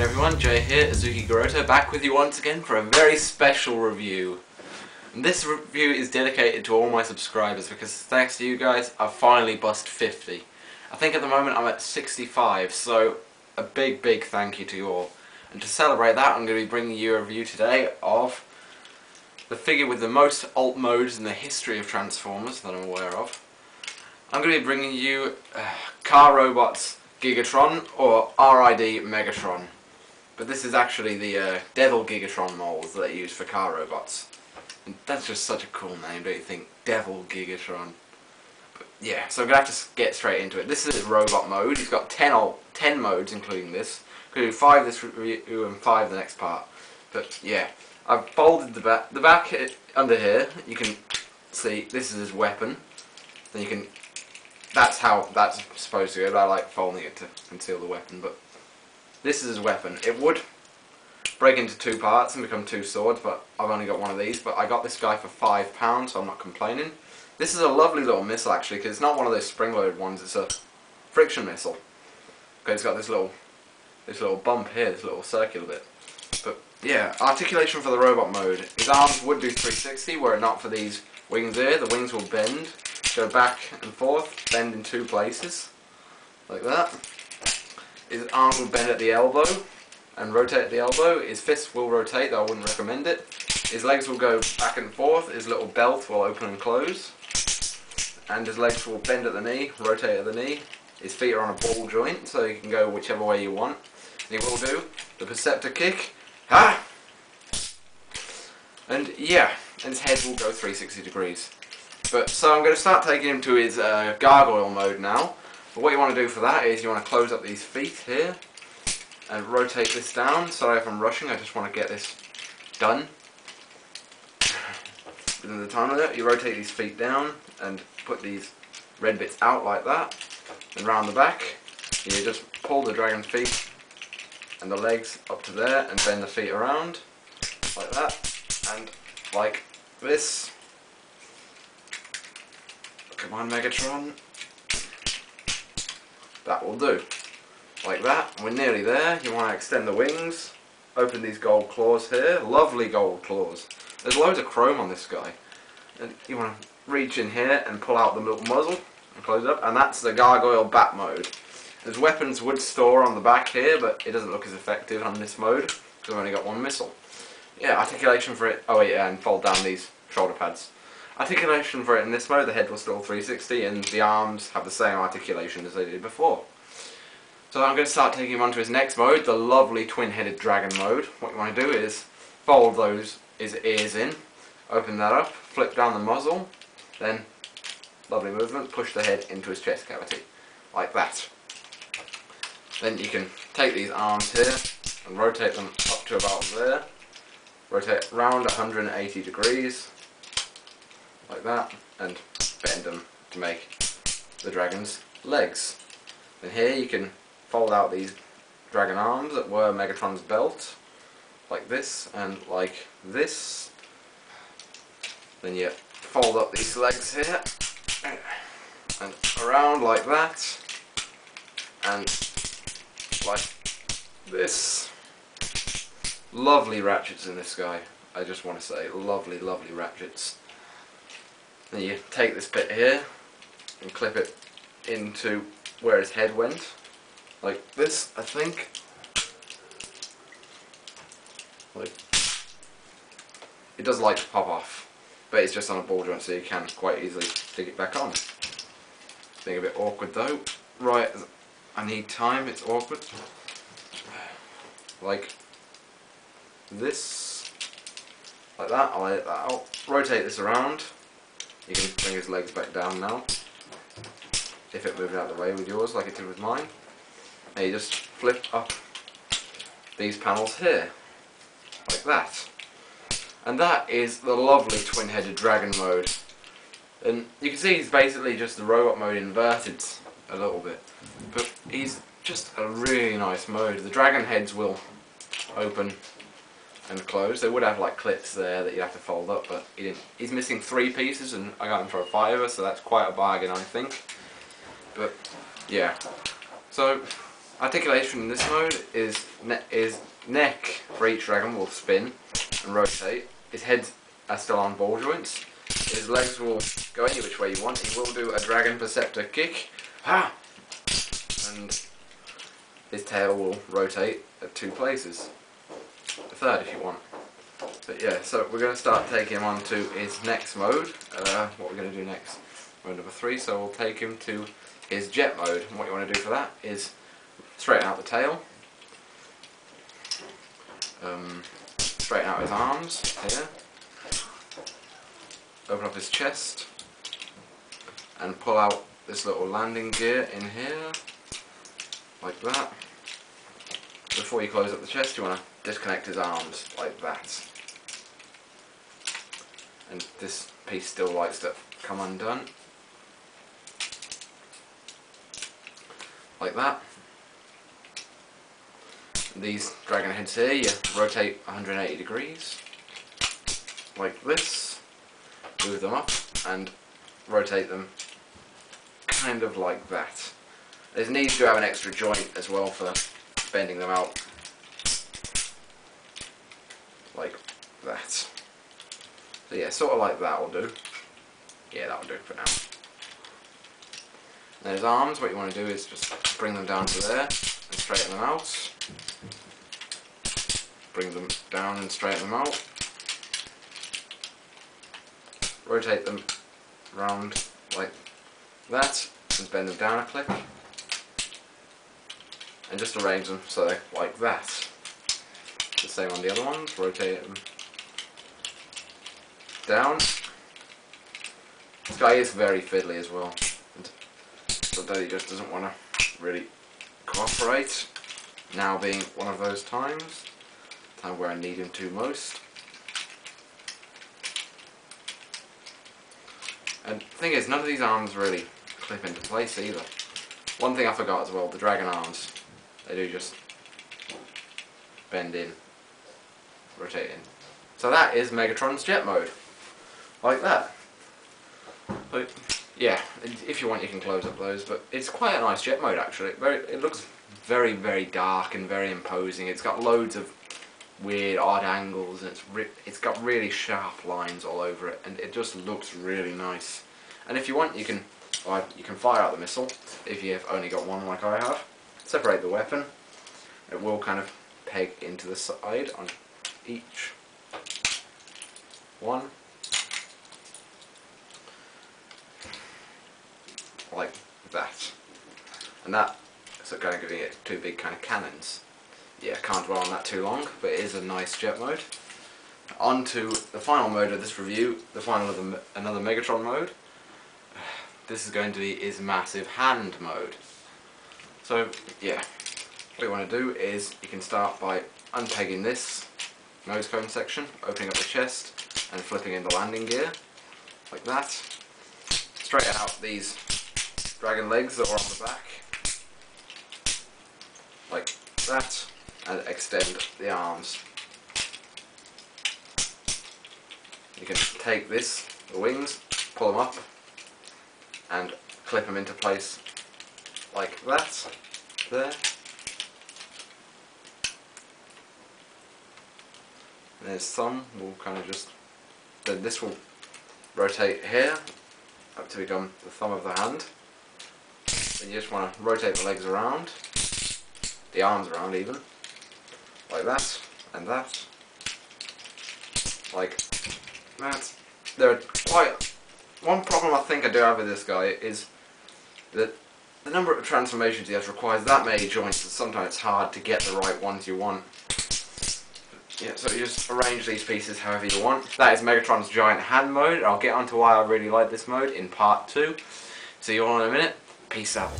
everyone, Jay here, Azuki Garota, back with you once again for a very special review. And this review is dedicated to all my subscribers because thanks to you guys, I've finally bust 50. I think at the moment I'm at 65, so a big thank you to you all. And to celebrate that, I'm going to be bringing you a review today of the figure with the most alt modes in the history of Transformers that I'm aware of. I'm going to be bringing you Car Robots Gigatron, or R.I.D. Megatron. But this is actually the Devil Gigatron molds that they use for car robots. And that's just such a cool name, don't you think? Devil Gigatron. But yeah, so I'm going to have to get straight into it. This is his robot mode. He's got 10 modes, including this. I'm going to do 5 this review and 5 the next part. But yeah, I've folded the back under here. You can see this is his weapon. Then you can... That's how that's supposed to go, but I like folding it to conceal the weapon. But this is his weapon. It would break into 2 parts and become 2 swords, but I've only got one of these. But I got this guy for £5, so I'm not complaining. This is a lovely little missile actually, because it's not one of those spring-loaded ones. It's a friction missile. Okay, it's got this little bump here, this little circular bit. But yeah, articulation for the robot mode. His arms would do 360, were it not for these wings here. The wings will bend. Go back and forth, bend in 2 places, like that. His arms will bend at the elbow and rotate at the elbow. His fists will rotate, though I wouldn't recommend it. His legs will go back and forth. His little belt will open and close. And his legs will bend at the knee, rotate at the knee. His feet are on a ball joint, so you can go whichever way you want. And he will do the Perceptor kick. Ha! And yeah, and his head will go 360 degrees. But so I'm going to start taking him to his gargoyle mode now. But what you want to do for that is you want to close up these feet here and rotate this down. Sorry if I'm rushing, I just want to get this done within the time limit. You rotate these feet down and put these red bits out like that. And round the back, you just pull the dragon feet and the legs up to there and bend the feet around like that and like this. Come on, Megatron. That will do. Like that. We're nearly there. You want to extend the wings. Open these gold claws here. Lovely gold claws. There's loads of chrome on this guy. And you want to reach in here and pull out the little muzzle and close it up. And that's the gargoyle bat mode. His weapons would store on the back here, but it doesn't look as effective on this mode because I've only got 1 missile. Yeah, articulation for it. Oh yeah, and fold down these shoulder pads. Articulation for it in this mode, the head will still 360 and the arms have the same articulation as they did before. So I'm going to start taking him on to his next mode, the lovely twin-headed dragon mode. What you want to do is fold his ears in, open that up, flip down the muzzle, then, lovely movement, push the head into his chest cavity, like that. Then you can take these arms here and rotate them up to about there, rotate round 180 degrees, like that, and bend them to make the dragon's legs. Then here you can fold out these dragon arms that were Megatron's belt, like this and like this. Then you fold up these legs here and around like that and like this. Lovely ratchets in this guy, I just want to say, lovely ratchets. Then you take this bit here and clip it into where his head went, like this, I think. Like, it does like to pop off, but it's just on a ball joint, so you can quite easily stick it back on. Being a bit awkward though. Right, I need time, it's awkward. Like this, like that. I'll edit that out. Rotate this around. You can bring his legs back down now, if it moved out of the way with yours like it did with mine. And you just flip up these panels here, like that. And that is the lovely twin-headed dragon mode. And you can see he's basically just the robot mode inverted a little bit. But he's just a really nice mode. The dragon heads will open and close. They would have like clips there that you have to fold up, but he didn't. He's missing 3 pieces and I got him for a £5, so that's quite a bargain I think. But yeah, so Articulation in this mode is neck for each dragon will spin and rotate. His heads are still on ball joints. His legs will go any which way you want. He will do a dragon perceptor kick. Ha! And his tail will rotate at 2 places. A third if you want. But yeah, so we're going to start taking him on to his next mode. What we're going to do next? Mode number 3, so we'll take him to his jet mode. And what you want to do for that is straighten out the tail. Straighten out his arms here. Open up his chest. And pull out this little landing gear in here. Like that. Before you close up the chest, you want to disconnect his arms like that. And this piece still likes to come undone. Like that. And these dragon heads here, you rotate 180 degrees. Like this. Move them up and rotate them kind of like that. There's need to have an extra joint as well for bending them out. Like that. So yeah, sort of like that will do. Yeah, that will do for now. Then his arms, what you want to do is just bring them down to there and straighten them out. Bring them down and straighten them out. Rotate them round like that and bend them down a click. And just arrange them so they're like that. The same on the other ones, rotate them down. This guy is very fiddly as well, and sometimes he just doesn't want to really cooperate. Now being one of those times where I need him to most. And the thing is, none of these arms really clip into place either. One thing I forgot as well, the dragon arms, they do just bend in, rotate in. So that is Megatron's jet mode. Like that. But yeah, if you want you can close up those, but it's quite a nice jet mode actually. It looks very, very dark and very imposing. It's got loads of weird odd angles and it's got really sharp lines all over it, and it just looks really nice. And if you want you can fire out the missile if you've only got one like I have. Separate the weapon. It will kind of peg into the side on each one. Like that. And that is going to give you 2 big kind of cannons. Yeah, can't dwell on that too long, but it is a nice jet mode. On to the final mode of this review, the final of another Megatron mode. This is going to be his massive hand mode. So yeah, what you want to do is you can start by unpegging this nose cone section, opening up the chest and flipping in the landing gear, like that. Straighten out these dragon legs that are on the back, like that, and extend the arms. You can take the wings, pull them up, and clip them into place like that, there. And there's some, will kind of just, then this will rotate here, up to become the thumb of the hand. Then you just want to rotate the legs around, the arms around even, like that, and that, like that. There are one problem I think I do have with this guy is that the number of transformations he has requires that many joints that sometimes it's hard to get the right ones you want. Yeah, so you just arrange these pieces however you want. That is Megatron's giant hand mode. I'll get onto why I really like this mode in part 2. See you all in a minute. Peace out.